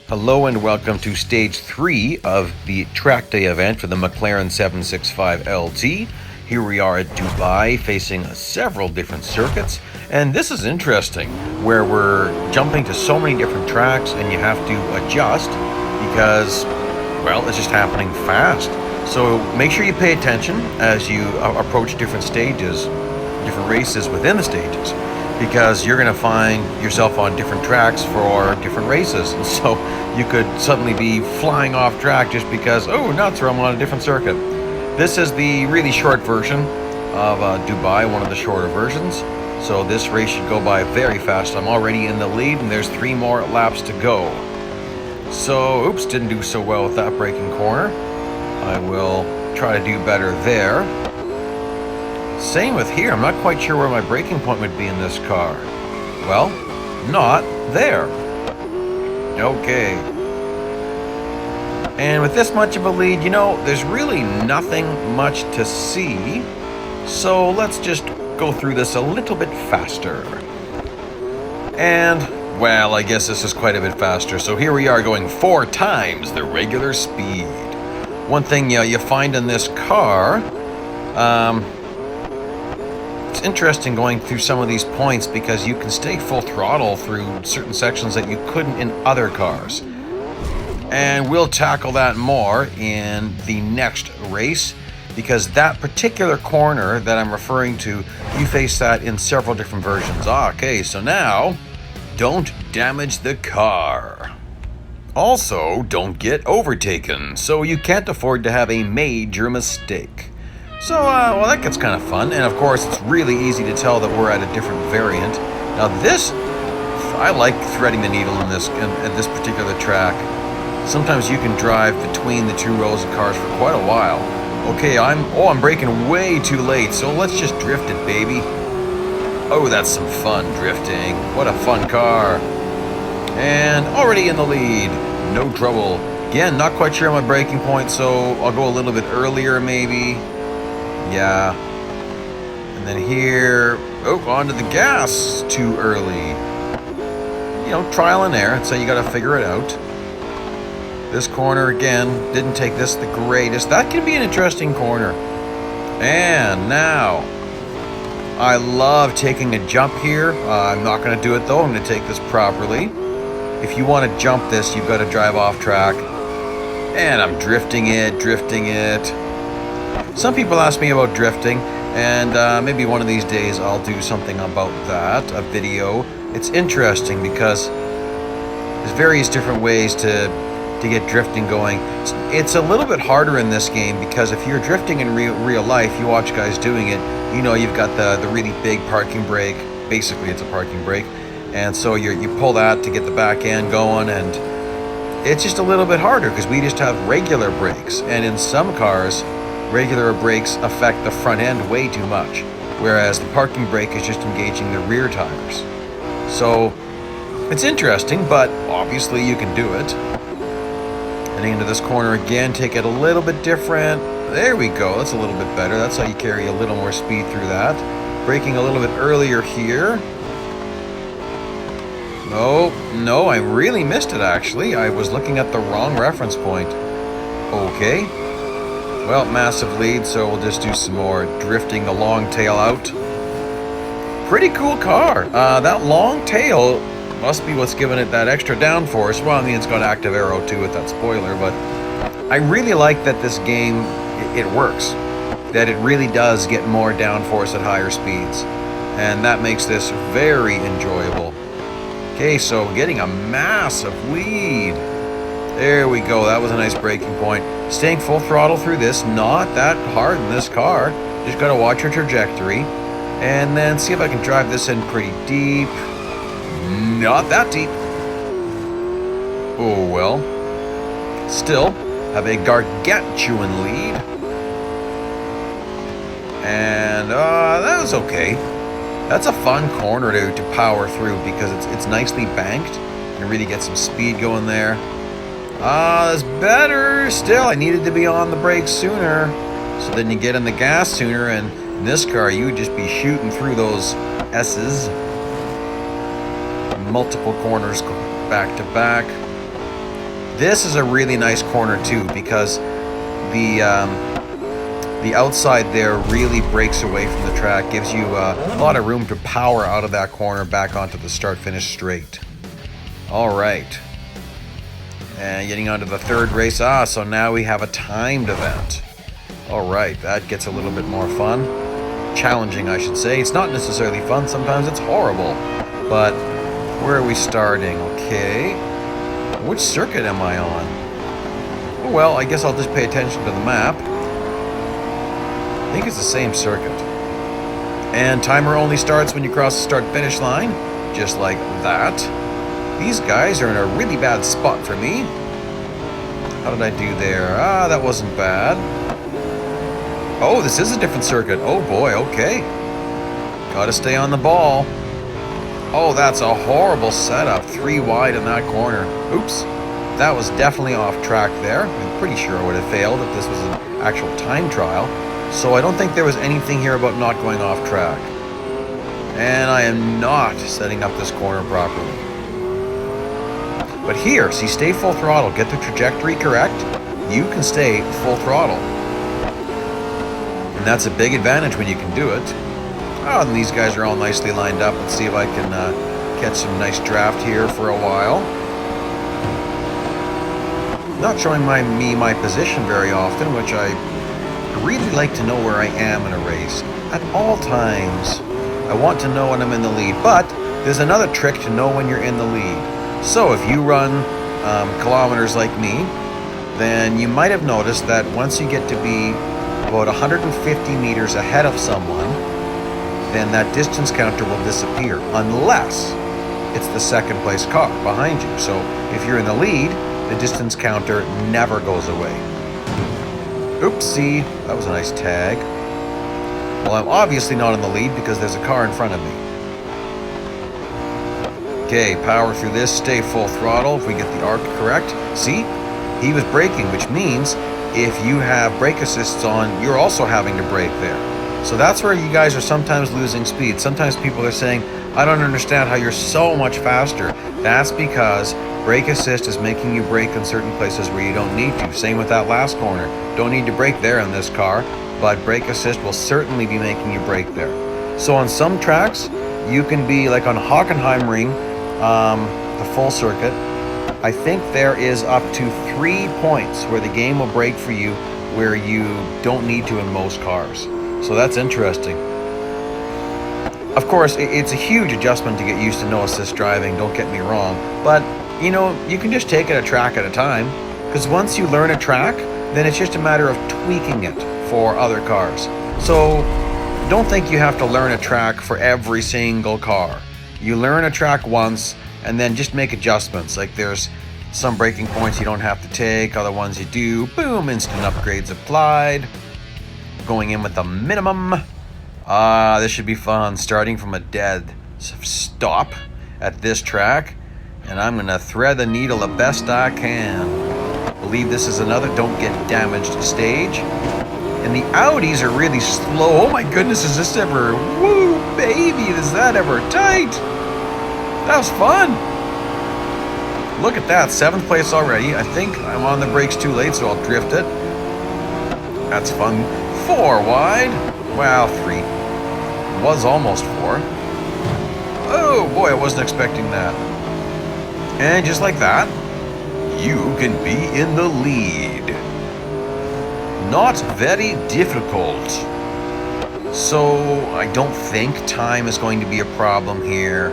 Hello and welcome to stage 3 of the track day event for the McLaren 765LT. Here we are at Dubai facing several different circuits, and this is interesting where we're jumping to so many different tracks and you have to adjust because, well, it's just happening fast. So make sure you pay attention as you approach different stages, different races within the stages, because you're going to find yourself on different tracks for different races. And so you could suddenly be flying off track just because, oh, nuts, or I'm on a different circuit. This is the really short version of Dubai, one of the shorter versions. So this race should go by very fast. I'm already in the lead and there's 3 more laps to go. So, oops, didn't do so well with that braking corner. I will try to do better there. Same with here. I'm not quite sure where my braking point would be in this car. Well, not there. Okay. And with this much of a lead, you know, there's really nothing much to see. So let's just go through this a little bit faster. And, well, I guess this is quite a bit faster. So here we are going 4 times the regular speed. One thing you find in this car, it's interesting going through some of these points because you can stay full throttle through certain sections that you couldn't in other cars. And we'll tackle that more in the next race because that particular corner that I'm referring to, you face that in several different versions. Okay, so now, don't damage the car. Also, don't get overtaken, so you can't afford to have a major mistake. So, well, that gets kind of fun, and of course, it's really easy to tell that we're at a different variant. Now this, I like threading the needle in this particular track. Sometimes you can drive between the 2 rows of cars for quite a while. Okay, I'm braking way too late, so let's just drift it, baby. Oh, that's some fun drifting. What a fun car. And already in the lead, no trouble. Again, not quite sure on my braking point, so I'll go a little bit earlier maybe. Yeah. And then here, onto the gas too early. You know, trial and error, so you gotta figure it out. This corner, again, didn't take this the greatest. That can be an interesting corner. And now, I love taking a jump here. I'm not gonna do it though, I'm gonna take this properly. If you wanna jump this, you've gotta drive off track. And I'm drifting it. Some people ask me about drifting, and maybe one of these days I'll do something about that, a video. It's interesting because there's various different ways to get drifting going. It's a little bit harder in this game because if you're drifting in real life, you watch guys doing it, you know you've got the really big parking brake. Basically, it's a parking brake. And so you pull that to get the back end going, and it's just a little bit harder because we just have regular brakes. And in some cars, regular brakes affect the front end way too much, whereas the parking brake is just engaging the rear tires. So it's interesting, but obviously you can do it. Heading into this corner again, take it a little bit different. There we go, that's a little bit better. That's how you carry a little more speed through that. Braking a little bit earlier here. No, I really missed it actually. I was looking at the wrong reference point. Okay. Well, massive lead, so we'll just do some more drifting the Longtail out. Pretty cool car. That Longtail must be what's giving it that extra downforce. Well, I mean, it's got active aero too with that spoiler, but I really like that this game, it works. That it really does get more downforce at higher speeds. And that makes this very enjoyable. Okay, so getting a massive lead. There we go, that was a nice braking point. Staying full throttle through this, not that hard in this car. Just gotta watch your trajectory. And then see if I can drive this in pretty deep. Not that deep. Oh well. Still have a gargantuan lead. And that was okay. That's a fun corner to power through because it's nicely banked. You can really get some speed going there. That's better. Still, I needed to be on the brakes sooner. So then you get in the gas sooner, and in this car, you would just be shooting through those S's. multiple corners back to back. This is a really nice corner too, because the outside there really breaks away from the track, gives you a lot of room to power out of that corner back onto the start-finish straight. All right. And getting onto the third race. So now we have a timed event. All right, that gets a little bit more fun. Challenging, I should say. It's not necessarily fun. Sometimes it's horrible. But where are we starting? Okay. Which circuit am I on? Oh, well, I guess I'll just pay attention to the map. I think it's the same circuit. And timer only starts when you cross the start-finish line. Just like that. These guys are in a really bad spot for me. How did I do there? That wasn't bad. Oh, this is a different circuit. Oh boy, okay. Gotta stay on the ball. Oh, that's a horrible setup. 3 wide in that corner. Oops. That was definitely off track there. I'm pretty sure I would have failed if this was an actual time trial. So I don't think there was anything here about not going off track. And I am not setting up this corner properly. But here, see, stay full throttle. Get the trajectory correct. You can stay full throttle. And that's a big advantage when you can do it. Oh, and these guys are all nicely lined up. Let's see if I can catch some nice draft here for a while. Not showing me my position very often, which I really like to know where I am in a race. At all times, I want to know when I'm in the lead. But there's another trick to know when you're in the lead. So if you run kilometers like me, then you might have noticed that once you get to be about 150 meters ahead of someone, then that distance counter will disappear unless it's the second place car behind you. So if you're in the lead, the distance counter never goes away. Oopsie, that was a nice tag. Well, I'm obviously not in the lead because there's a car in front of me. Okay, power through this, stay full throttle if we get the arc correct. See, he was braking, which means if you have brake assists on, you're also having to brake there. So that's where you guys are sometimes losing speed. Sometimes people are saying, I don't understand how you're so much faster. That's because brake assist is making you brake in certain places where you don't need to. Same with that last corner. Don't need to brake there in this car, but brake assist will certainly be making you brake there. So on some tracks, you can be like on Hockenheimring, the full circuit. I think there is up to 3 points where the game will brake for you where you don't need to in most cars. So that's interesting. Of course, it's a huge adjustment to get used to no assist driving, don't get me wrong. But, you know, you can just take it a track at a time. Because once you learn a track, then it's just a matter of tweaking it for other cars. So don't think you have to learn a track for every single car. You learn a track once and then just make adjustments. Like there's some braking points you don't have to take, other ones you do. Boom, instant upgrades applied. Going in with the minimum. This should be fun. Starting from a dead stop at this track. And I'm gonna thread the needle the best I can. Believe this is another don't get damaged stage. And the Audis are really slow. Oh my goodness, is this ever, woo baby, is that ever tight? That was fun. Look at that, 7th place already. I think I'm on the brakes too late, so I'll drift it. That's fun. 4 wide. Wow, 3. Was almost 4. Oh boy, I wasn't expecting that. And just like that, you can be in the lead. Not very difficult. So I don't think time is going to be a problem here.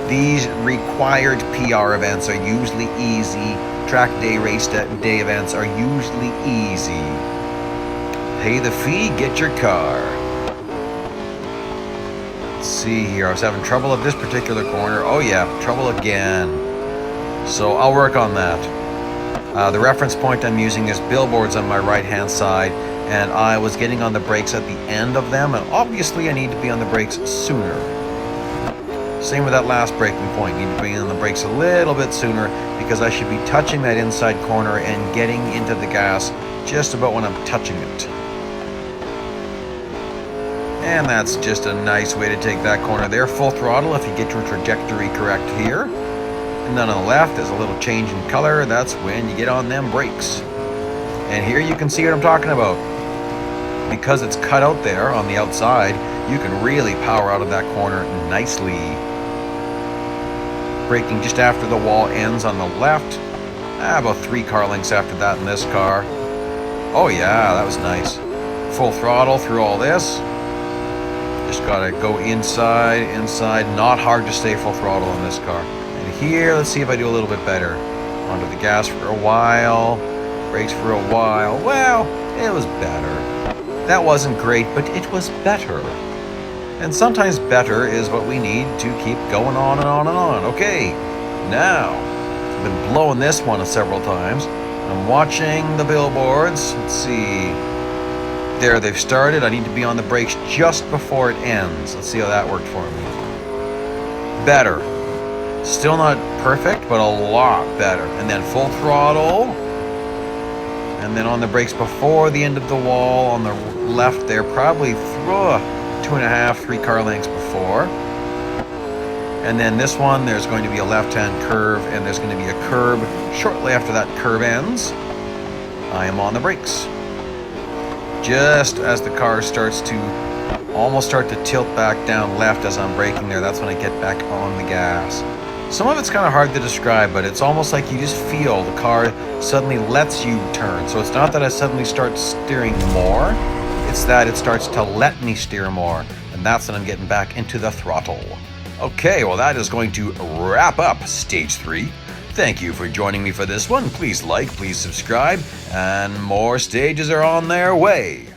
These required PR events are usually easy. Track day, race day events are usually easy. Pay the fee, get your car. Let's see here. I was having trouble at this particular corner. Oh yeah, trouble again. So I'll work on that. The reference point I'm using is billboards on my right-hand side, and I was getting on the brakes at the end of them, and obviously I need to be on the brakes sooner. Same with that last braking point. Need to be on the brakes a little bit sooner because I should be touching that inside corner and getting into the gas just about when I'm touching it. And that's just a nice way to take that corner there. Full throttle if you get your trajectory correct here. And then on the left, there's a little change in color. That's when you get on them brakes. And here you can see what I'm talking about. Because it's cut out there on the outside, you can really power out of that corner nicely. Braking just after the wall ends on the left. About 3 car lengths after that in this car. Oh yeah, that was nice. Full throttle through all this. Just gotta go inside. Not hard to stay full throttle in this car. And here, let's see if I do a little bit better. Onto the gas for a while. Brakes for a while. Well, it was better. That wasn't great, but it was better. And sometimes better is what we need to keep going on and on and on. Okay, now, I've been blowing this one several times. I'm watching the billboards. Let's see. There, they've started. I need to be on the brakes just before it ends. Let's see how that worked for me. Better. Still not perfect, but a lot better. And then full throttle. And then on the brakes before the end of the wall on the left there, probably 2.5, 3 car lengths before. And then this one, there's going to be a left-hand curve, and there's going to be a curb shortly after that curve ends. I am on the brakes. Just as the car starts to almost start to tilt back down left as I'm braking there, that's when I get back on the gas. Some of it's kind of hard to describe, but it's almost like you just feel the car suddenly lets you turn. So it's not that I suddenly start steering more, it's that it starts to let me steer more. And that's when I'm getting back into the throttle. Okay, well that is going to wrap up Stage 3. Thank you for joining me for this one. Please like, please subscribe, and more stages are on their way.